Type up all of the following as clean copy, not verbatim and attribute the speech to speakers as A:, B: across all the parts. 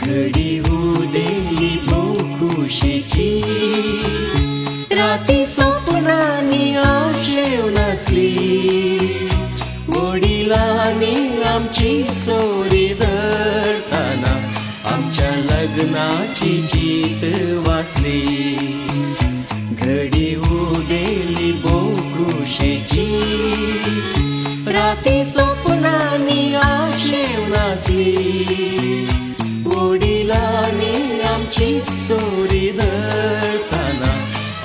A: घडी उदेली खुशीची राती स्वप्नांनी आशेव नासली वडिलांनी आमची सोरी धरताना आमच्या लग्नाची जीत वाचली घडी उदेली खुशीची राती स्वप्नांनी आशेव नासली वडिलांनी आमची सोरी धरताना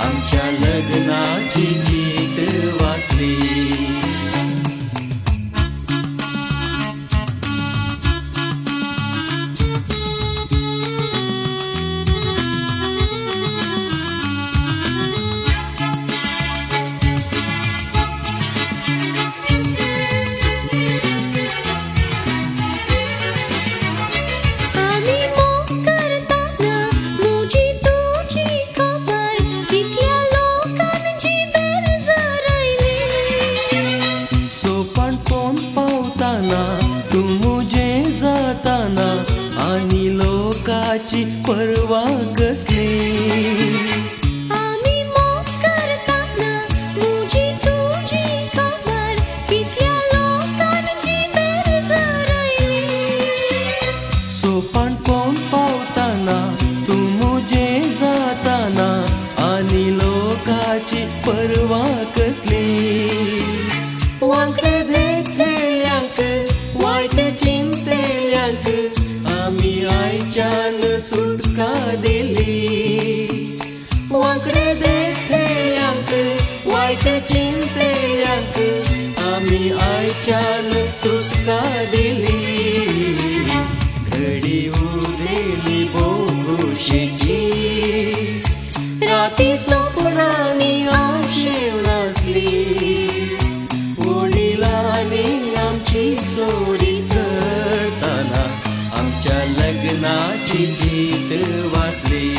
A: आमच्या लग्नाची जीत वाचली आणि लोकाची पर्वा कसली
B: आम्ही मोग करताना मुजी तुझी खबर कितल्या लोकांची बेरज राहिली
A: सोपान कोण पावताना तू मुजे जाताना आणि लोकाची पर्वा कसली वांकडे देखलेल्यांक वाईट चिंतेल्यांक आम्ही आयच्यान सुटका दिली वांकडे देखलेल्यांक वाईट चिंतेल्यांक आम्ही आयच्यान सुटका दिली घडी उदेली खुशीची राती स्वप्नांनी आशेव नासली वडिलांनी आमची सोरी धरताना आमच्या लग्नाची जीत वाचली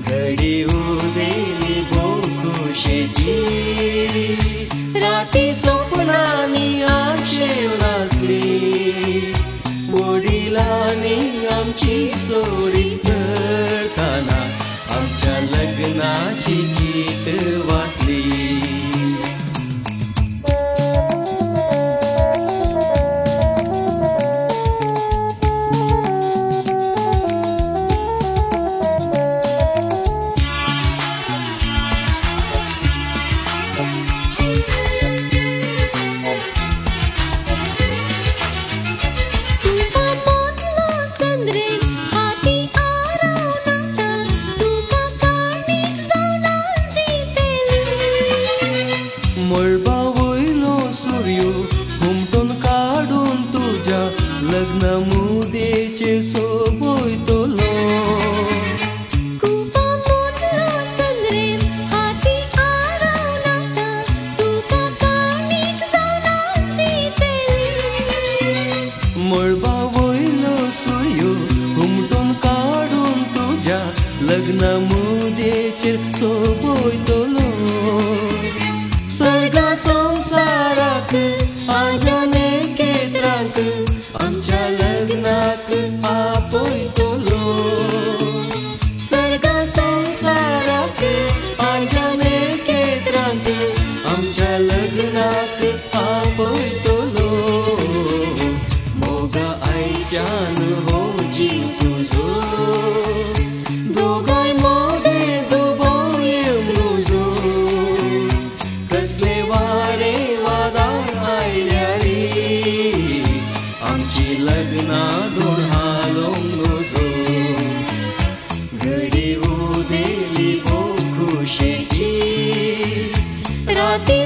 A: घडी उदेली खुशीची राती स्वप्नांनी आशेव नासली वडिलांनी आमची सोरी धरताना आमच्या लग्नाची जीत वाचली मळबा वयलो सूर्य हुमटून काढून तुझ्या लग्न मुदेचे सोबयतलो मळबा वयलो सूर्य हुमटून काढून तुझ्या लग्न मुदेचे सोबयतलो सगळ्या संसाराक आजाने केत्रांक आमच्या लग्नाक आपयतलो सगळ्या संसाराक आजाने केत्रांक आमच्या लग्नाक आपयतलो मोगा आयच्यान हो जीव तुजो दोगांय मोगे दुबोय मुजो कसले वारे वादाळ आयल्यारी आमची लग्ना दोन हालोंक नजो घडी उदेली खुशीची राती